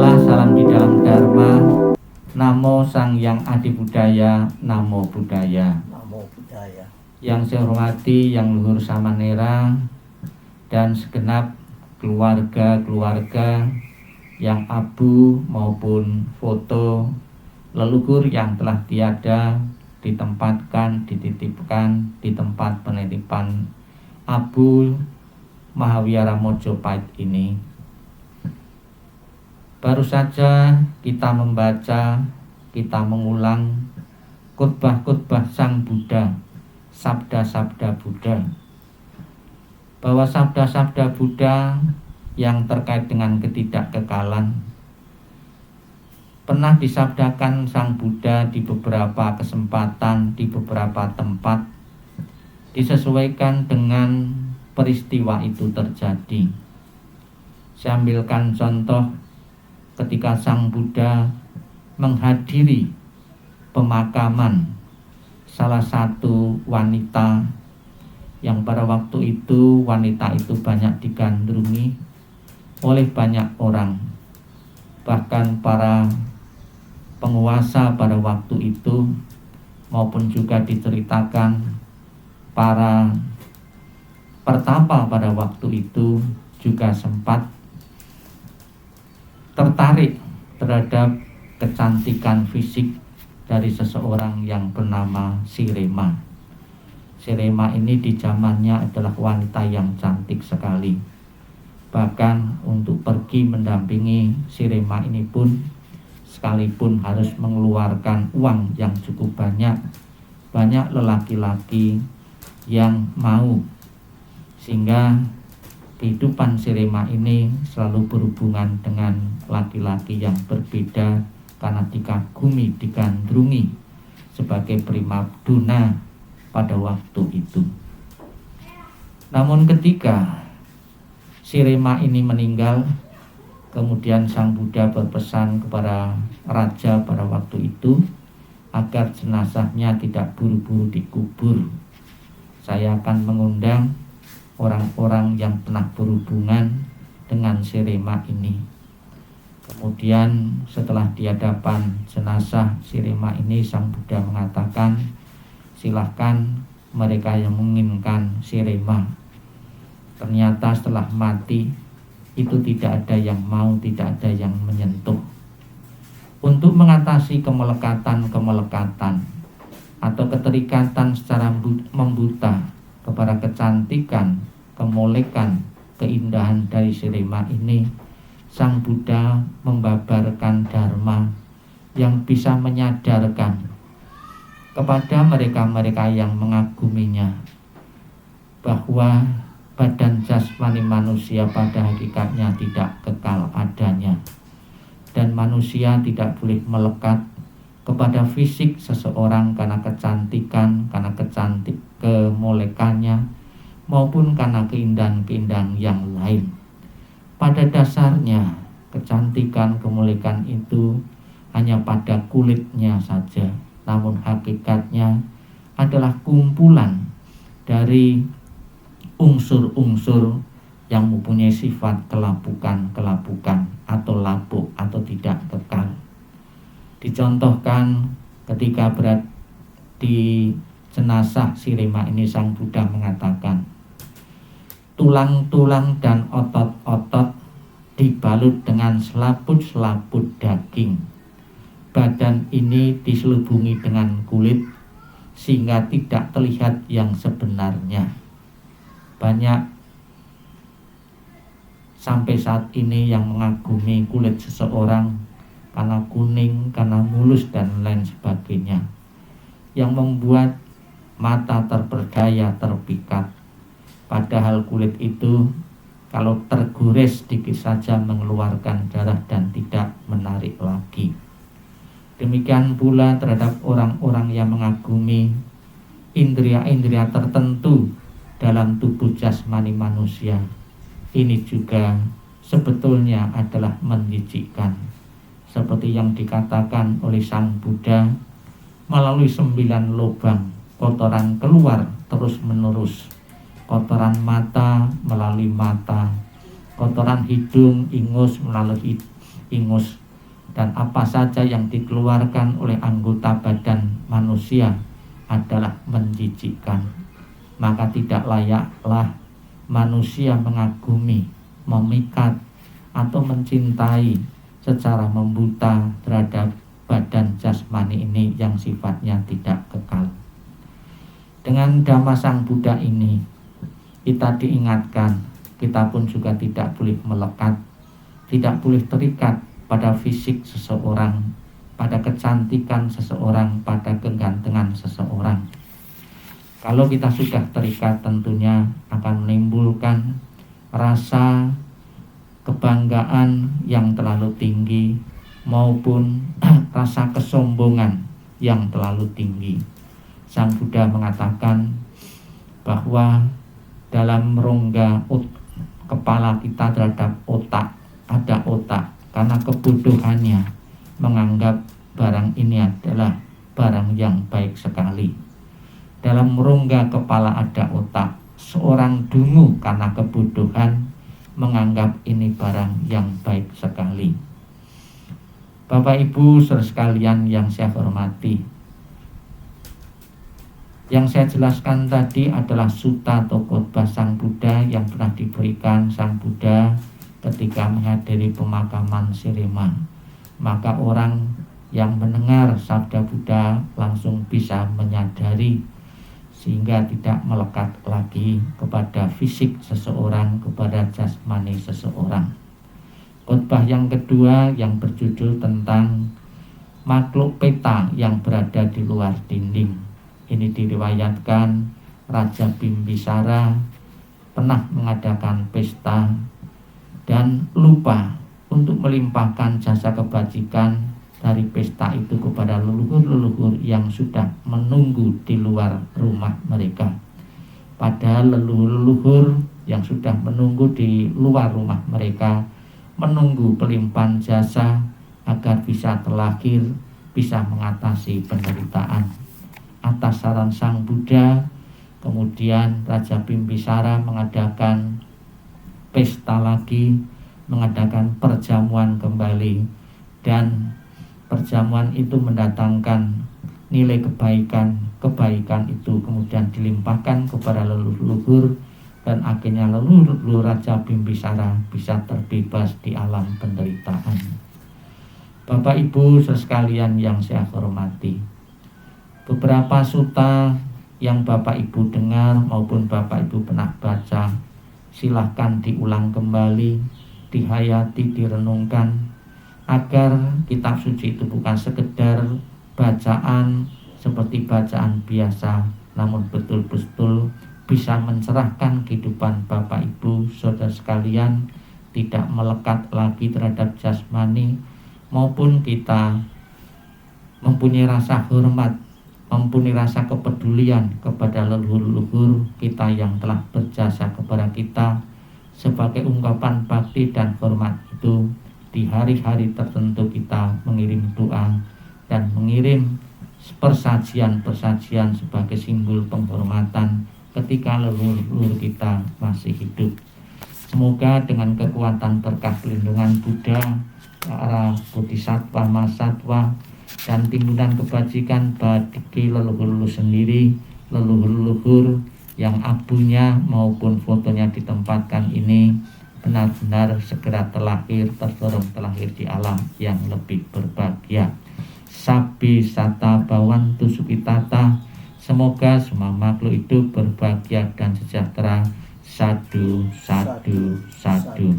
Alhamdulillah, salam di dalam Dharma. Namo Sang Yang Adi Budaya, Namo Budaya. Namo Budaya. Yang saya hormati Yang Luhur Samanera dan segenap keluarga-keluarga yang abu maupun foto leluhur yang telah tiada ditempatkan, dititipkan di tempat penitipan Abu Mahawiara Mojopahit ini. Baru saja kita membaca, kita mengulang khotbah-khotbah Sang Buddha, sabda-sabda Buddha, bahwa sabda-sabda Buddha yang terkait dengan ketidakkekalan pernah disabdakan Sang Buddha di beberapa kesempatan, di beberapa tempat, disesuaikan dengan peristiwa itu terjadi. Saya ambilkan contoh ketika Sang Buddha menghadiri pemakaman salah satu wanita yang pada waktu itu wanita itu banyak digandrungi oleh banyak orang, bahkan para penguasa pada waktu itu maupun juga diceritakan para pertapa pada waktu itu juga sempat tertarik terhadap kecantikan fisik dari seseorang yang bernama Sirema. Sirema ini di zamannya adalah wanita yang cantik sekali. Bahkan untuk pergi mendampingi Sirema ini pun sekalipun harus mengeluarkan uang yang cukup banyak lelaki-laki yang mau, sehingga kehidupan Sirema ini selalu berhubungan dengan laki-laki yang berbeda karena dikagumi, digandrungi sebagai primadona pada waktu itu. Namun ketika Sirema ini meninggal, kemudian Sang Buddha berpesan kepada raja pada waktu itu agar jenazahnya tidak buru-buru dikubur. Saya akan mengundang orang-orang yang pernah berhubungan dengan Sirema ini. Kemudian setelah di hadapan jenazah Sirema ini, Sang Buddha mengatakan, silahkan mereka yang menginginkan Sirema. Ternyata setelah mati itu tidak ada yang mau, tidak ada yang menyentuh. Untuk mengatasi kemelekatan atau keterikatan secara membuta kepada kecantikan, kemolekan, keindahan dari Sirema ini, Sang Buddha membabarkan dharma yang bisa menyadarkan kepada mereka-mereka yang mengaguminya bahwa badan jasmani manusia pada hakikatnya tidak kekal adanya, dan manusia tidak boleh melekat kepada fisik seseorang karena kecantikan, karena kemolekannya, maupun karena keindahan-keindahan yang lain. Pada dasarnya kecantikan, kemolekan itu hanya pada kulitnya saja, namun hakikatnya adalah kumpulan dari unsur-unsur yang mempunyai sifat kelapukan atau lapuk atau tidak kekal. Dicontohkan ketika berada di jenazah Sirema ini, Sang Buddha mengatakan, tulang-tulang dan otot-otot dibalut dengan selaput-selaput daging. Badan ini diselubungi dengan kulit sehingga tidak terlihat yang sebenarnya. Banyak sampai saat ini yang mengagumi kulit seseorang karena kuning, karena mulus dan lain sebagainya, yang membuat mata terperdaya, terpikat. Padahal kulit itu kalau tergores sedikit saja mengeluarkan darah dan tidak menarik lagi. Demikian pula terhadap orang-orang yang mengagumi indria-indria tertentu dalam tubuh jasmani manusia. Ini juga sebetulnya adalah menjijikkan. Seperti yang dikatakan oleh Sang Buddha, melalui 9 lubang kotoran keluar terus menerus. Kotoran mata melalui mata, kotoran hidung, ingus melalui ingus, dan apa saja yang dikeluarkan oleh anggota badan manusia adalah menjijikkan. Maka tidak layaklah manusia mengagumi, memikat, atau mencintai secara membuta terhadap badan jasmani ini yang sifatnya tidak kekal. Dengan Dhamma Sang Buddha ini kita diingatkan, kita pun juga tidak boleh melekat, tidak boleh terikat pada fisik seseorang, pada kecantikan seseorang, pada kegantengan seseorang. Kalau kita sudah terikat, tentunya akan menimbulkan rasa kebanggaan yang terlalu tinggi maupun rasa kesombongan yang terlalu tinggi. Sang Buddha mengatakan bahwa dalam rongga kepala kita terhadap otak, ada otak, karena kebodohannya menganggap barang ini adalah barang yang baik sekali. Dalam rongga kepala ada otak. Seorang dungu karena kebodohan menganggap ini barang yang baik sekali. Bapak Ibu saudara sekalian yang saya hormati, yang saya jelaskan tadi adalah sutta atau khotbah Sang Buddha yang pernah diberikan Sang Buddha ketika menghadiri pemakaman Sirema. Maka orang yang mendengar sabda Buddha langsung bisa menyadari, sehingga tidak melekat lagi kepada fisik seseorang, kepada jasmani seseorang. Khotbah yang kedua yang berjudul tentang makhluk peta yang berada di luar dinding. Ini diriwayatkan Raja Bimbisara pernah mengadakan pesta dan lupa untuk melimpahkan jasa kebajikan dari pesta itu kepada leluhur-leluhur yang sudah menunggu di luar rumah mereka. Padahal leluhur-leluhur yang sudah menunggu di luar rumah mereka menunggu pelimpahan jasa agar bisa terlahir, bisa mengatasi penderitaan. Atas saran Sang Buddha, kemudian Raja Bimbisara mengadakan pesta lagi, mengadakan perjamuan kembali, dan perjamuan itu mendatangkan nilai kebaikan. Kebaikan itu kemudian dilimpahkan kepada leluhur, dan akhirnya leluhur Raja Bimbisara bisa terbebas di alam penderitaan. Bapak Ibu sekalian yang saya hormati, beberapa sutta yang Bapak Ibu dengar maupun Bapak Ibu pernah baca, silahkan diulang kembali, dihayati, direnungkan, agar kitab suci itu bukan sekedar bacaan seperti bacaan biasa, namun betul-betul bisa mencerahkan kehidupan Bapak Ibu saudara sekalian, tidak melekat lagi terhadap jasmani, maupun kita mempunyai rasa hormat, mempunyai rasa kepedulian kepada leluhur-leluhur kita yang telah berjasa kepada kita. Sebagai ungkapan bakti dan hormat itu, di hari-hari tertentu kita mengirim doa dan mengirim persajian-persajian sebagai simbol penghormatan ketika leluhur kita masih hidup. Semoga dengan kekuatan berkah perlindungan Buddha, para bodhisattva, mahasatwa, dan timbunan kebajikan bagi leluhur sendiri, leluhur yang abunya maupun fotonya ditempatkan ini benar-benar segera terlahir, terdorong terlahir di alam yang lebih berbahagia. Sabbi sata bawantu sukitata, semoga semua makhluk itu berbahagia dan sejahtera. Sadu, sadu, sadu.